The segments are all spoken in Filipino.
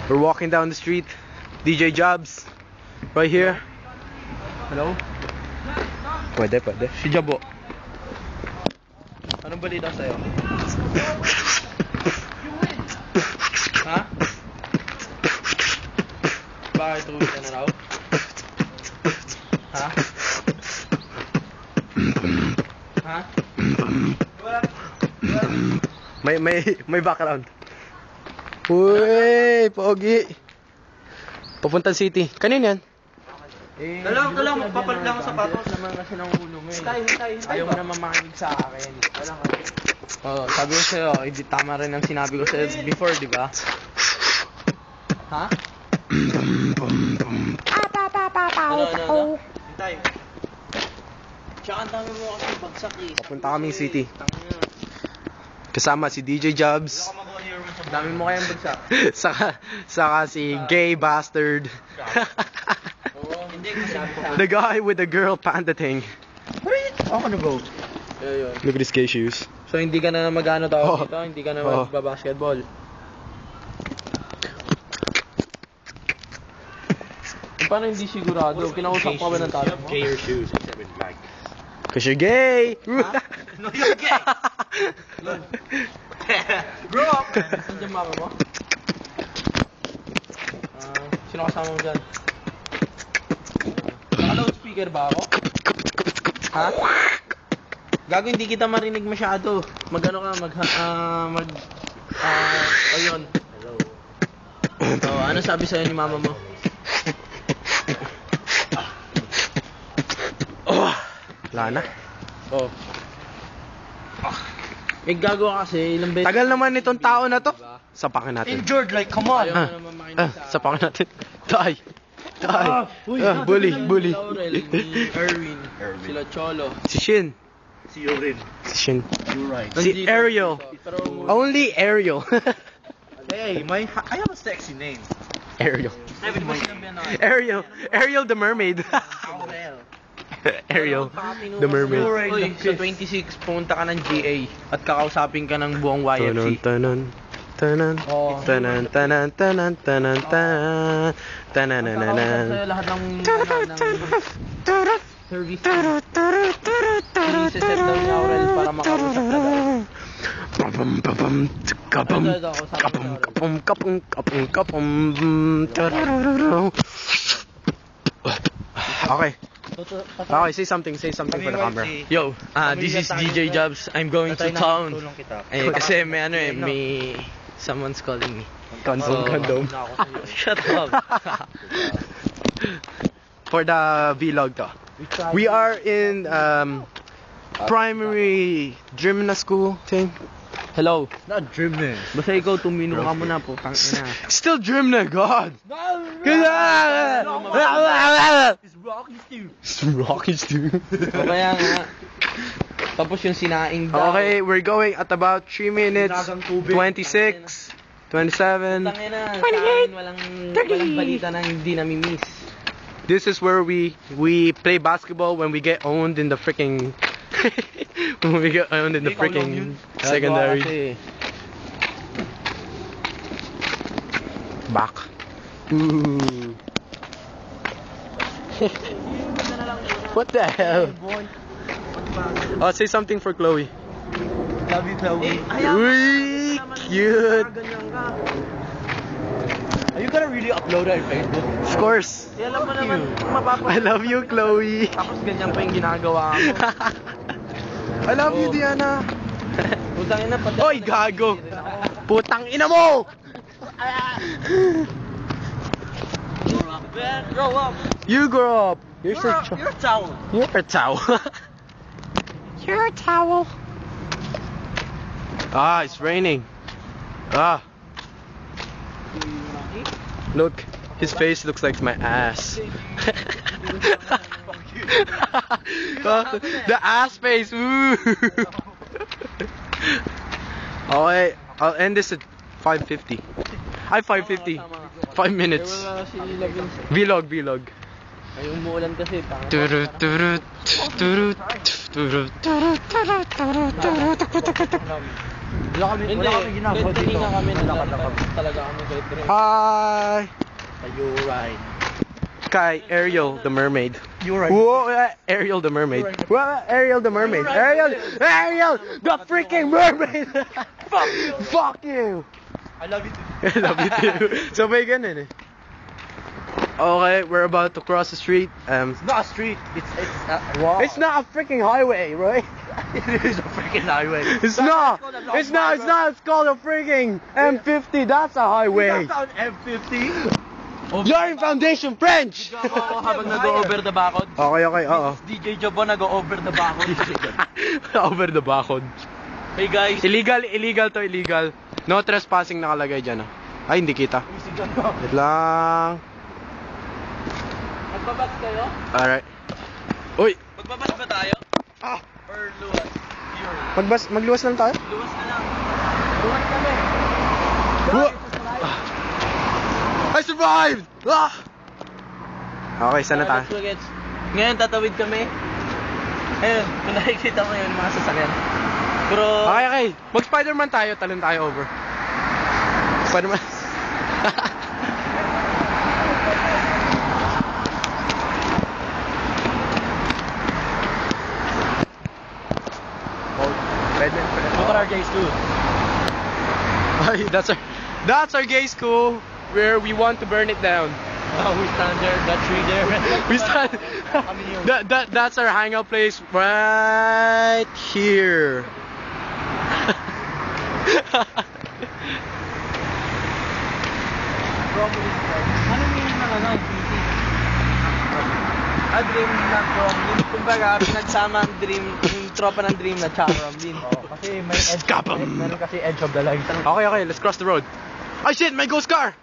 We're walking down the street. DJ Jobs. Right here. Hello? Pwede. Si Jabo. Anong balita sa'yo? Ha? Bakit uwi ka na raw? Ha? Ha? May background. Uy, pogi. Papunta City. Kanin yan? Dalaw, magpapalit lang ako sapatos. Naman kasi ng ulo mo eh. Hintay. Ayaw mo naman makinig sa akin. Walang kasi. Sabi ko sa'yo, hindi tama rin ang sinabi ko sa'yo before, di ba? Ha? Ano? Hintay. Tsaka ang dami mo kasi bagsak eh. Papunta kaming City. Kasama si DJ Jobs. Ang dami mo kayang bagsak. saka si gay bastard. Hindi ko sabi. The guy with the girl panda thing. Ako na bro. Yun. Look at his gay shoes. So hindi ka na mag-ano tawag dito? Hindi ka na Oh. magbabasketball? Paano hindi sigurado? Kinausap pa ba ng tao mo? Gayer shoes except in black. Cause you're gay! No, you're gay! Grow up! Nandiyan mama mo? Sino kasama mo dyan? Naka-loudspeaker ba ako? Ha? Gago, hindi kita marinig masyado. Mag-ano ka, ayun. Hello. So, ano sabi sa'yo ni mama mo? Wala na. Oh. Eh, gago kasi, ilang beses. Tagal naman itong tao na to. Sapakin natin. Injured, like, come on! Ayaw mo naman makinig sa... Sapakin natin. Die. Bully. Laurel, ni Erwin, sila Cholo. Si Shin. Si Yorin. Si Shin. You're right. Si Ariel. Only Ariel. Hey, I have a sexy name. Ariel. Ariel the mermaid. Ariel the mermaid. Uy, sa 26, pumunta ka ng GA at kakausapin ka ng buong YFC. Tanan. Oh. Tanan. Sa'yo lahat ng service. Isi-set daw ni Aurel para makausap ka daw. Okay, say something for the camera. Yo, this is DJ Jobs. I'm going to town. Eh, kasi may someone's calling me. Condom. Shut up. For the vlog to. We are in primary gymnast school thing. Hello. Not gymnast. Basta ikaw tumino ka muna po, tangina. Still gymnast, God. It's Rocky Stew. O kaya nga. Tapos yung sinaing daw. Okay, we're going at about 3 minutes 26 27 Tangina, sa akin, walang balita na hindi nami-miss. This is where we play basketball when we get owned in the freaking secondary. Back. Ooh. What the hell? Oh, say something for Chloe. Love you, Chloe. Uy, cute. Are you gonna really upload that on Facebook? Of course. Alam mo naman, mapapasok. I love you, Chloe. Tapos ganyan pa yung ginagawa mo. I love you, Diana. Putang ina, pati. Oy, gago. Putang ina mo. Grow up. You grow up. You're You're a towel. You're a towel. You're a towel. Ah, it's raining. Ah. Look, his face looks like my ass. The ass face. Ooh. Okay, I'll end this at 5:50. 5:50. 5 minutes. Vlog. Ay, umuulan kasi. Wala kami ginagawa kahit dito. nga kami, Lakad lang naglalakad kami. talaga kami kahit rin. Hi! You're right. Kay Ariel the mermaid. You're right. Whoa, Ariel the mermaid. Whoa, Ariel the mermaid. Ariel the freaking mermaid. Fuck you! Fuck you. I love you too. I love you too. So may ganun eh. Okay, we're about to cross the street. It's not a street. Wow. It's not a freaking highway, right? It is a freaking highway. It's not. It's not. It's not. It's called a freaking M50. That's a highway. That's not an M50. You're in foundation French. Ako habang nag-over the bakod. Okay, okay, oo. DJ Jobo nag-over the bakod. Over the bakod. Hey guys. Illegal to, illegal. No trespassing nakalagay dyan, ah. Ay, hindi kita. Wait lang. Magbabats kayo? Alright. Uy! Magbabats ba tayo? Ah! Or luwas? Magluwas lang tayo? Luwas na lang. Luwas kami. I survived! Ah! Okay, saan na tayo? Ngayon tatawid kami. Ayun, kung nakikita mo yun mga sasakyan. Pero... Okay. Mag Spider-Man tayo, talon tayo over. Spider-Man. Look at our gay school. That's our gay school where we want to burn it down. We stand there, that tree there. We stand. That's our hangout place right here. Ano meaning ng ano? Dream lang Romlin. Kumbaga, pinagsama ang dream, yung tropa ng dream na tsaka Romlin. Kasi may edge. Scabam! Meron kasi edge of the line. Okay, let's cross the road. Oh shit, my ghost car!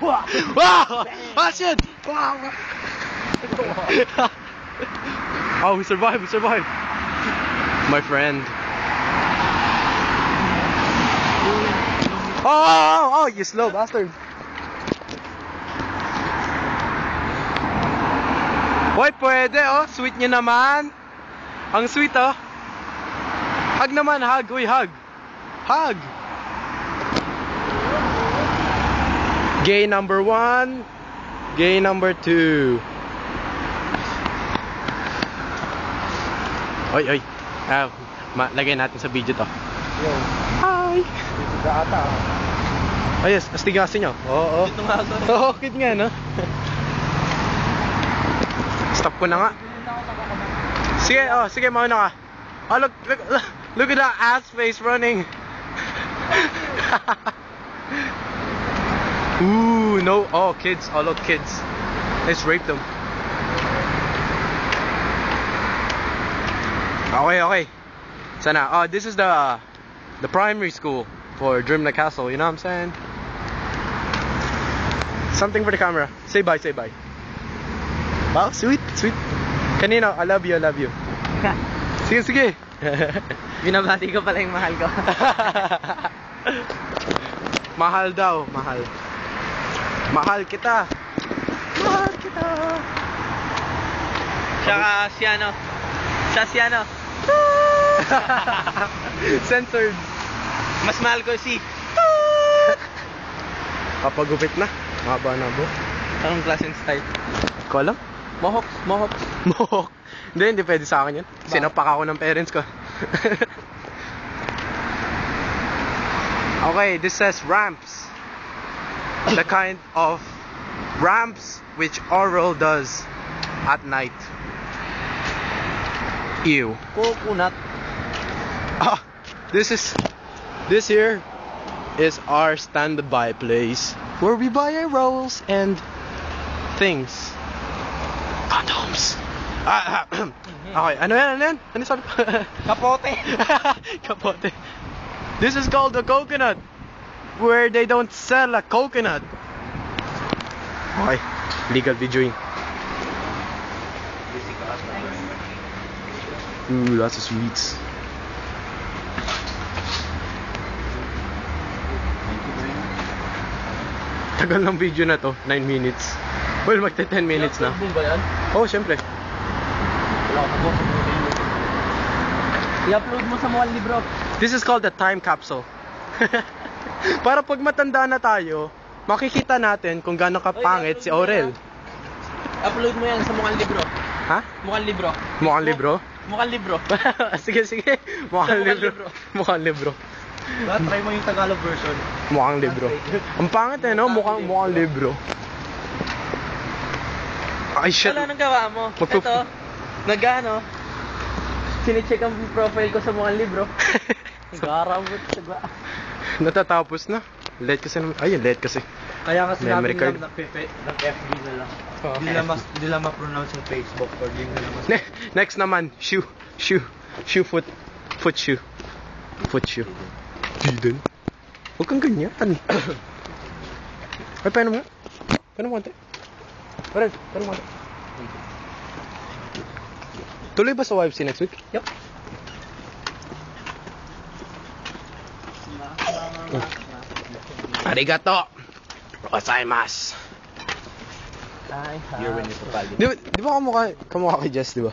Wow! Oh shit! Wow! Oh, we survived, My friend. Oh, you slow bastard. Hoy, pwede oh. Sweet nyo naman. Ang sweet oh. Hug naman, hug. Uy, hug. Hug. Gay number 1. Gay number 2. Oy. Lagay natin sa video to. Yo, Hi. dito ata. Oh yes, astigasin nyo. Oo. Dito nga ako. Oo, cute nga no. Stop ko na nga. Sige, mauna ka. Oh, look at that ass face running. Ooh, no. Oh, kids. Oh, look, kids. Let's rape them. Okay. Sana. Oh, this is the primary school for Drimna Castle. You know what I'm saying? Something for the camera. Say bye. Wow, sweet. Kanino? I love you. Sige. Binabati ko pala yung mahal ko. Mahal daw, mahal. Mahal kita. Tsaka si ano. Censored. Mas mahal ko si... Papagupit na. Mahaba na bo. Anong klaseng style? Ko alam? Mohawks. Mohawk. Hindi pwede sa akin yun. Sinapak ako ng parents ko. Okay, this says ramps. The kind of ramps which Oral does at night. Ew. Coconut. This here is our standby place where we buy our rolls and things. Condoms. Okay, ano yan? Ano sabi ko? Kapote. This is called a coconut, where they don't sell a coconut. Okay, legal videoing. Ooh, lots of sweets. Tagal ng video na to, 9 minutes. Well, magta 10 minutes na. Album ba yan? Oh, syempre. Wala ko. I-upload mo sa Mukhang Libro. This is called the time capsule. Para pag matanda na tayo, makikita natin kung gaano kapangit si Aurel. Upload mo yan sa Mukhang Libro. Ha? Mukhang Libro. Mukhang libro? Mukhang Libro. Sige, sige. Mukhang Mukhang libro. libro. Mukhang libro. Try mo yung Tagalog version. Mukhang libro. Ang pangit eh, no? Mukhang libro. Ay, shit. Wala nang gawa mo. Magpo- Ito, nag-ano, sinicheck ang profile ko sa Mukhang Libro. Garamot sa ba? Natatapos na. Late kasi naman. Ayun, late kasi. Kaya nga Memory sinabi card. nilang ng FB na lang. Oh. Hindi nila ma-pronounce yung Facebook or hindi nila mas... Next naman, shoe. Foot shoe. Di din. Huwag kang ganyan. Ay, paano mo? Paano mo konti? Paano mo konti? Tuloy ba sa YFC next week? Yup. Arigato! Gozaimasu! You're winning for value. Di ba kamukha kay Jess, di ba?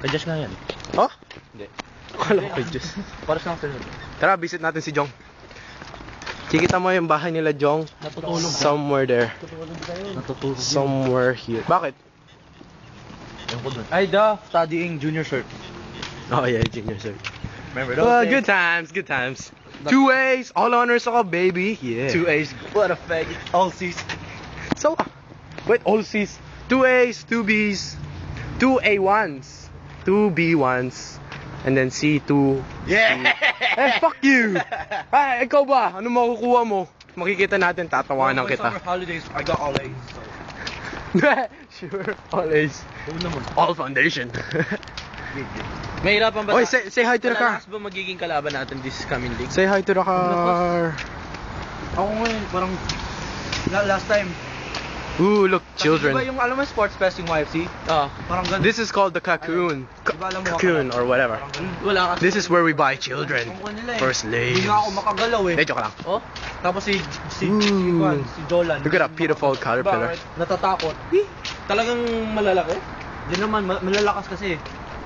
Adjust nga yan. Oh? Hindi. Akala ko kay Jess. Paras lang sunod. Tara, visit natin si Jong. Kikita mo yung bahay nila, Jong. Natutulog. Somewhere there. Natutulog. Somewhere here. Bakit? Ay, studying junior cert. Oh yeah, junior sir. Remember Well, good times. 2 A's, all honors ako, baby. Yeah. 2 A's. What a faggot. All C's. So, wait, all C's. 2 A's, 2 B's, 2 A1s, 2 B1s, and then C2. Yeah! Eh, fuck you! Ay, ikaw ba? Ano makukuha mo? Makikita natin, tatawanan kita. Summer holidays, I got all A's. Sure, all A's. Oo naman. All foundation. Mahirapan ba? Oy, say hi to the car. Malakas ba magiging kalaban natin this coming league? Say hi to the car. Ako ngayon, parang last time. Ooh, look, Diba children. yung alam mo sports fest yung YFC? Ah, Parang ganun. This is called the cocoon. Diba alam mo Cocoon or whatever. wala kasi. This is where we buy children. Ang kuha nila eh. For slaves. Hindi nga ako makagalaw eh. Joke lang. Oh? Tapos si Ooh. Dolan. Look at that beautiful caterpillar. Natatakot. Talagang malalaki? Hindi naman, malalakas kasi.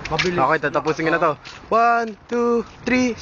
Mabilis. Okay, tatapusin ko na to. 1, 2, 3,